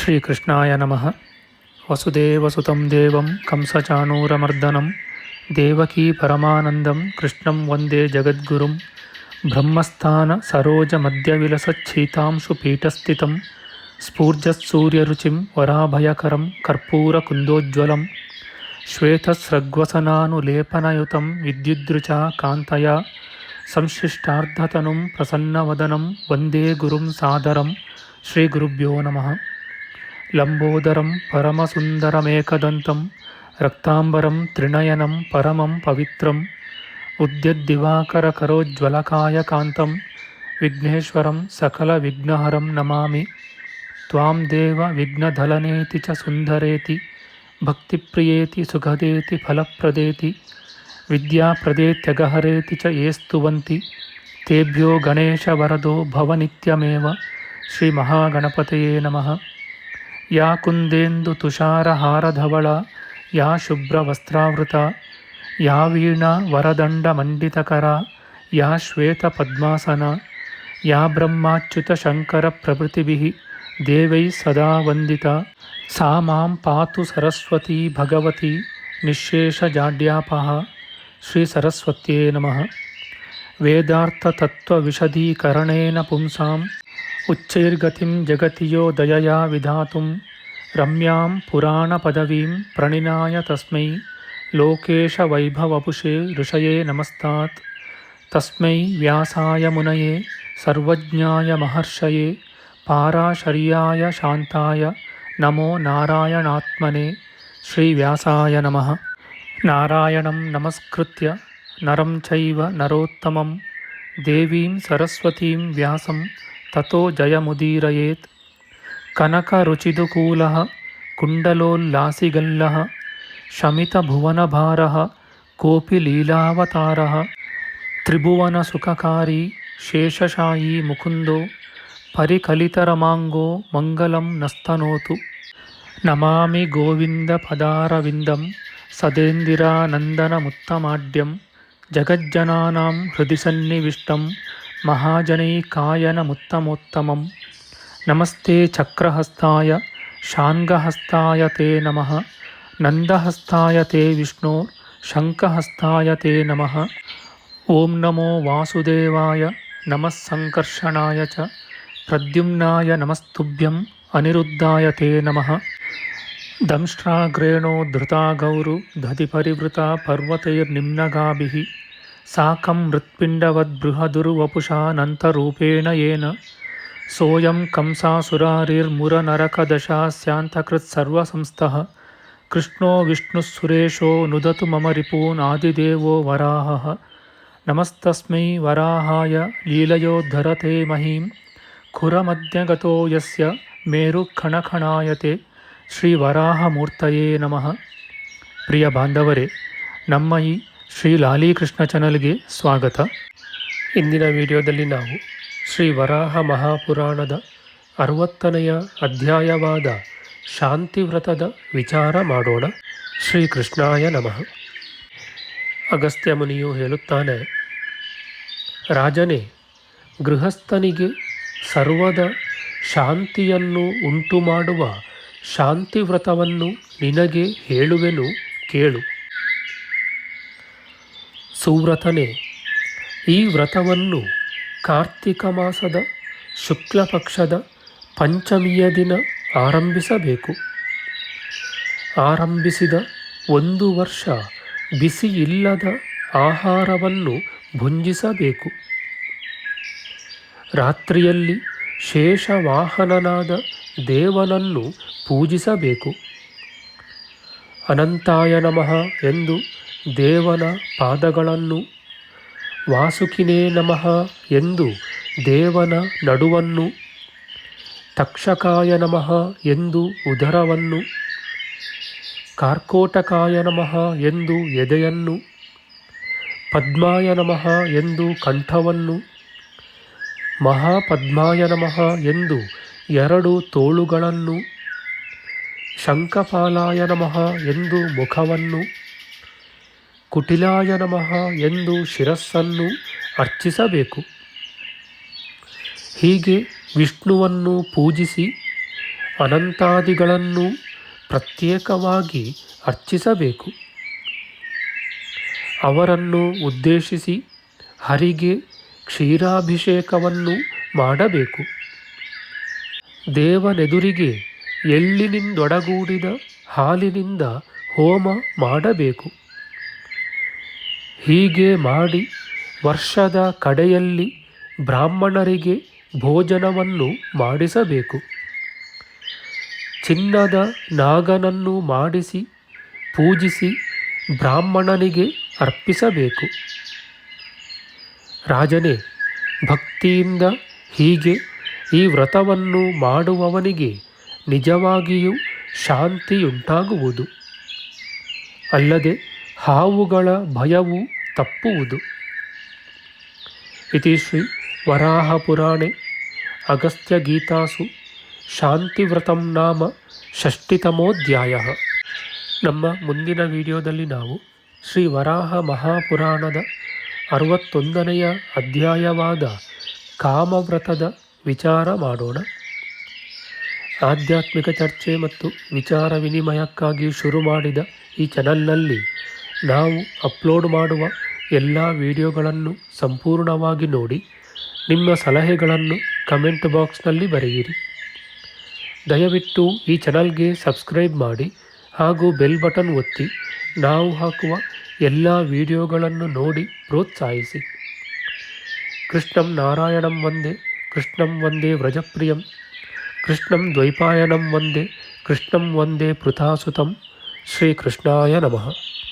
ಶ್ರೀಕೃಷ್ಣಾಯ ನಮಃ. ವಸುದೇವಸುತಂ ದೇವಂ ಕಂಸಚಾಣೂರಮರ್ದನಂ ದೇವಕೀ ಪರಮಾನಂದಂ ಕೃಷ್ಣಂ ವಂದೇ ಜಗದ್ಗುರುಂ. ಬ್ರಹ್ಮಸ್ಥಾನ ಸರೋಜ ಮಧ್ಯವಿಲಸಚ್ಛೀತಾಂಶು ಪೀಠಸ್ಥಿತಂ ಸ್ಫೂರ್ಜತ್ಸೂರ್ಯರುಚಿಂ ವರಾಭಯಕರಂ ಕರ್ಪೂರಕುಂದೋಜ್ವಲಂ ಶ್ವೇತಸ್ರಗ್ವಸನಾನುಲೇಪನಯುತಂ ವಿದ್ಯುದ್ರುಚಾ ಕಾಂತಯಾ ಸಂಶ್ಲಿಷ್ಟಾರ್ಧತನುಂ ಪ್ರಸನ್ನವದನಂ ವಂದೇ ಗುರುಂ ಸಾದರಂ. ಶ್ರೀಗುರುಭ್ಯೋ ನಮಃ. ಲಂಬೋದರಂ ಪರಮಸುಂದರಮೇಕದಂತಂ ರಕ್ತಾಂಬರಂ ತ್ರಿನಯನಂ ಪರಮಂ ಪವಿತ್ರಂ ಉದ್ಯದ್ದಿವಾಕರಕರೋಜ್ವಲಕಾಯಕಾಂತಂ ವಿಘ್ನೇಶ್ವರಂ ಸಕಲವಿಘ್ನಹರಂ ನಮಾಮಿ. ತ್ವಾಂ ದೇವ ವಿಘ್ನಧಲನೇತಿ ಚ ಸುಂದರೇತಿ ಭಕ್ತಿಪ್ರಿಯೇತಿ ಸುಖದೇತಿ ಫಲಪ್ರದೇತಿ ವಿದ್ಯಾಪ್ರದೇತ್ಯಗಹರೇತಿ ಚ ಯೇ ಸ್ತುವಂತಿ ತೇಭ್ಯೋ ಗಣೇಶವರದೋ ಭವನಿತ್ಯಮೇವ. ಶ್ರೀಮಹಾಗಣಪತಯೇ ನಮಃ. ಯಾ ಕುಂದೇಂದು ತುಷಾರಹಾರಧವಳ ಯಾ ಶುಭ್ರವಸ್ತ್ರಾವೃತ ಯಾ ವೀಣಾ ವರದಂಡಮಂಡಿತಕರ ಯಾ ಶ್ವೇತಪದ್ಮಾಸನ ಯಾ ಬ್ರಹ್ಮಾಚ್ಯುತಶಂಕರಪ್ರಭೃತಿಭಿಃ ದೇವೈಃ ಸದಾ ವಂದಿತಾ ಸಾ ಮಾಂ ಪಾತು ಸರಸ್ವತೀ ಭಗವತಿ ನಿಶ್ಶೇಷಜಾಡ್ಯಾಪಃ. ಶ್ರೀ ಸರಸ್ವತ್ಯೇ ನಮಃ. ವೇದಾರ್ಥತತ್ವವಿಶದೀಕರಣೇನ ಪುಂಸಾಂ ಉಚ್ಚೈರ್ಗತಿಂ ಜಗತಿ ಯೋ ದಯಯಾ ವಿಧಾತುಂ ರಮ್ಯಾಂ ಪುರಾಣಪದವೀಂ ಪ್ರಣಿನಾಯ ತಸ್ಮೈ ಲೋಕೇಶವೈಭವಪುಷೇ ಋಷಯೇ ನಮಸ್ತಾತ್. ತಸ್ಮೈ ವ್ಯಾಸಾಯ ಮುನಯೇ ಸರ್ವಜ್ಞಾಯ ಮಹರ್ಷಯೇ ಪಾರಾಶರ್ಯಾಯ ಶಾಂತಾಯ ನಮೋ ನಾರಾಯಣಾತ್ಮನೇ. ಶ್ರೀವ್ಯಾಸಾಯ ನಮಃ. ನಾರಾಯಣಂ ನಮಸ್ಕೃತ್ಯ ನರಂ ಚೈವ ನರೋತ್ತಮಂ ದೇವೀಂ ಸರಸ್ವತೀಂ ವ್ಯಾಸಂ ತತೋ ಜಯಮುದೀರಯೇತ್. ಕನಕರುಚಿದುಕೂಲಃ ಕುಂಡಲೋಲ್ಲಾಸಿಗಲ್ಲಃ ಶಮಿತಭುವನಭಾರಃ ಕೋಪಿ ಲೀಲಾವತಾರಃ ತ್ರಿಭುವನಸುಖಕಾರಿ ಶೇಷಶಾಯೀ ಮುಕುಂದೋ ಪರಿಕಲಿತರಮಾಂಗೋ ಮಂಗಲಂ ನಸ್ತನೋತು. ನಮಾಮಿ ಗೋವಿಂದಪದಾರವಿಂದಂ ಸದೇಂದಿರಾನಂದನಮುತ್ತಮಾಡ್ಯಂ ಜಗಜ್ಜನಾನಾಂ ಹೃದಿ ಸನ್ನಿವಿಷ್ಟಂ ಮಹಾಜನೈಕಾಯನಮುತ್ತಮೋತ್ತಮಂ. ನಮಸ್ತೆ ಚಕ್ರಹಸ್ತಾಯ ಶಾಂಗಹಸ್ತಾಯ ತೇ ನಮಃ. ನಂದಹಸ್ತಾಯ ತೇ ವಿಷ್ಣೋ ಶಂಖಹಸ್ತಾಯ ತೇ ನಮಃ. ಓಂ ನಮೋ ವಾಸುದೇವಾಯ ನಮಃ ಸಂಕರ್ಷಣಾಯ ಚ ಪ್ರದ್ಯುಮ್ನಾಯ ನಮಸ್ತುಭ್ಯಂ ಅನಿರುದ್ಧಾಯ ತೇ ನಮಃ. ದಂಷ್ಟ್ರಾಗ್ರೇಣೋ ಧೃತಾ ಗೌರು ದಧಿಪರಿವೃತಾ ಪರ್ವತೈರ್ನಿಮ್ನಗಾಭಿಃ ಸಾಕಂ ಮೃತ್ಪಿಂಡವದ್ಬೃಹದುರ್ವಪುಷಾನಂತರೂಪೇಣ ಯೇನ ಸೋಯಂ ಕಂಸಾಸುರಾರಿರ್ಮುರನರಕದಶಾಸ್ಯಾಂತಕೃತ್ಸರ್ವಸಂಸ್ಥಃ ಕೃಷ್ಣೋ ವಿಷ್ಣುಃಸುರೇಶೋ ನುದತು ಮಮ ರಿಪೂನ್ ಆದಿದೇವೋ ವರಾಹಃ. ನಮಸ್ತಸ್ಮೈ ವರಾಹಾಯ ಲೀಲಯೋದ್ಧರತೆ ಮಹೀಂ ಖುರಮಧ್ಯಗತೋ ಯಸ್ಯ ಮೇರುಖಣಖಣಾಯತೆ. ಶ್ರೀ ವರಾಹಮೂರ್ತಯೇ ನಮಃ. ಪ್ರಿಯ ಬಾಂಧವರೇ, ನಮ್ಮ ಈ ಶ್ರೀ ಲಾಲೀಕೃಷ್ಣ ಚಾನಲ್ಗೆ ಸ್ವಾಗತ. ಇಂದಿನ ವಿಡಿಯೋದಲ್ಲಿ ನಾವು ಶ್ರೀ ವರಾಹ ಮಹಾಪುರಾಣದ 60ನೆಯ ಅಧ್ಯಾಯವಾದ ಶಾಂತಿವ್ರತದ ವಿಚಾರ ಮಾಡೋಣ. ಶ್ರೀಕೃಷ್ಣಾಯ ನಮಃ. ಅಗಸ್ತ್ಯ ಮುನಿಯು ಹೇಳುತ್ತಾನೆ, ರಾಜನೇ, ಗೃಹಸ್ಥನಿಗೆ ಸರ್ವದ ಶಾಂತಿಯನ್ನು ಉಂಟುಮಾಡುವ ಶಾಂತಿವ್ರತವನ್ನು ನಿನಗೆ ಹೇಳುವೆನು, ಕೇಳು. ಸುವ್ರತನೇ, ಈ ವ್ರತವನ್ನು ಕಾರ್ತಿಕ ಮಾಸದ ಶುಕ್ಲಪಕ್ಷದ ಪಂಚಮಿಯ ದಿನ ಆರಂಭಿಸಬೇಕು. ಆರಂಭಿಸಿದ 1 ವರ್ಷ ಬಿಸಿ ಇಲ್ಲದ ಆಹಾರವನ್ನು ಭುಂಜಿಸಬೇಕು. ರಾತ್ರಿಯಲ್ಲಿ ಶೇಷವಾಹನನಾದ ದೇವನನ್ನು ಪೂಜಿಸಬೇಕು. ಅನಂತಾಯ ನಮಃ ಎಂದು ದೇವನ ಪಾದಗಳನ್ನು, ವಾಸುಕಿನೇ ನಮಃ ಎಂದು ದೇವನ ನಡುವನ್ನು, ತಕ್ಷಕಾಯ ನಮಃ ಎಂದು ಉದರವನ್ನು, ಕಾರ್ಕೋಟಕಾಯ ನಮಃ ಎಂದು ಎದೆಯನ್ನು, ಪದ್ಮಾಯ ನಮಃ ಎಂದು ಕಂಠವನ್ನು, ಮಹಾಪದ್ಮಾಯ ನಮಃ ಎಂದು 2 ತೋಳುಗಳನ್ನು, ಶಂಖಪಾಲಾಯ ನಮಃ ಎಂದು ಮುಖವನ್ನು, ಕುಟಿಲಾಯ ನಮಃ ಎಂದು ಶಿರಸ್ಸನ್ನು ಅರ್ಚಿಸಬೇಕು. ಹೀಗೆ ವಿಷ್ಣುವನ್ನು ಪೂಜಿಸಿ ಅನಂತಾದಿಗಳನ್ನು ಪ್ರತ್ಯೇಕವಾಗಿ ಅರ್ಚಿಸಬೇಕು. ಅವರನ್ನು ಉದ್ದೇಶಿಸಿ ಹರಿಗೆ ಕ್ಷೀರಾಭಿಷೇಕವನ್ನು ಮಾಡಬೇಕು. ದೇವನೆದುರಿಗೆ ಎಳ್ಳಿನಿಂದೊಡಗೂಡಿದ ಹಾಲಿನಿಂದ ಹೋಮ ಮಾಡಬೇಕು. ಹೀಗೆ ಮಾಡಿ ವರ್ಷದ ಕಡೆಯಲ್ಲಿ ಬ್ರಾಹ್ಮಣರಿಗೆ ಭೋಜನವನ್ನು ಮಾಡಿಸಬೇಕು. ಚಿನ್ನದ ನಾಗನನ್ನು ಮಾಡಿಸಿ ಪೂಜಿಸಿ ಬ್ರಾಹ್ಮಣನಿಗೆ ಅರ್ಪಿಸಬೇಕು. ರಾಜನೇ, ಭಕ್ತಿಯಿಂದ ಹೀಗೆ ಈ ವ್ರತವನ್ನು ಮಾಡುವವನಿಗೆ ನಿಜವಾಗಿಯೂ ಶಾಂತಿಯುಂಟಾಗುವುದು. ಅಲ್ಲದೆ ಹಾವುಗಳ ಭಯವು ತಪ್ಪುವುದು. ಇತಿ ಶ್ರೀ ವರಾಹ ಪುರಾಣೆ ಅಗಸ್ತ್ಯಗೀತಾಸು ಶಾಂತಿವ್ರತಂ ನಾಮ ಷಷ್ಠಿತಮೋಧ್ಯಾಯ. ನಮ್ಮ ಮುಂದಿನ ವಿಡಿಯೋದಲ್ಲಿ ನಾವು ಶ್ರೀ ವರಾಹ ಮಹಾಪುರಾಣದ 61ನೆಯ ಅಧ್ಯಾಯವಾದ ಕಾಮವ್ರತದ ವಿಚಾರ ಮಾಡೋಣ. ಆಧ್ಯಾತ್ಮಿಕ ಚರ್ಚೆ ಮತ್ತು ವಿಚಾರ ವಿನಿಮಯಕ್ಕಾಗಿ ಶುರು ಮಾಡಿದ ಈ ಚಾನಲ್ನಲ್ಲಿ ನಾವು ಅಪ್ಲೋಡ್ ಮಾಡುವ ಎಲ್ಲ ವಿಡಿಯೋಗಳನ್ನು ಸಂಪೂರ್ಣವಾಗಿ ನೋಡಿ ನಿಮ್ಮ ಸಲಹೆಗಳನ್ನು ಕಮೆಂಟ್ ಬಾಕ್ಸ್ನಲ್ಲಿ ಬರೆಯಿರಿ. ದಯವಿಟ್ಟು ಈ ಚಾನಲ್ಗೆ ಸಬ್ಸ್ಕ್ರೈಬ್ ಮಾಡಿ ಹಾಗೂ ಬೆಲ್ ಬಟನ್ ಒತ್ತಿ ನಾವು ಹಾಕುವ ಎಲ್ಲ ವಿಡಿಯೋಗಳನ್ನು ನೋಡಿ ಪ್ರೋತ್ಸಾಹಿಸಿ. ಕೃಷ್ಣಂ ನಾರಾಯಣಂ ವಂದೇ ಕೃಷ್ಣಂ ವಂದೇ ವ್ರಜಪ್ರಿಯಂ ಕೃಷ್ಣಂ ದ್ವೈಪಾಯನಂ ವಂದೇ ಕೃಷ್ಣಂ ವಂದೇ ಪೃಥಾಸುತಂ. ಶ್ರೀಕೃಷ್ಣಾಯ ನಮಃ.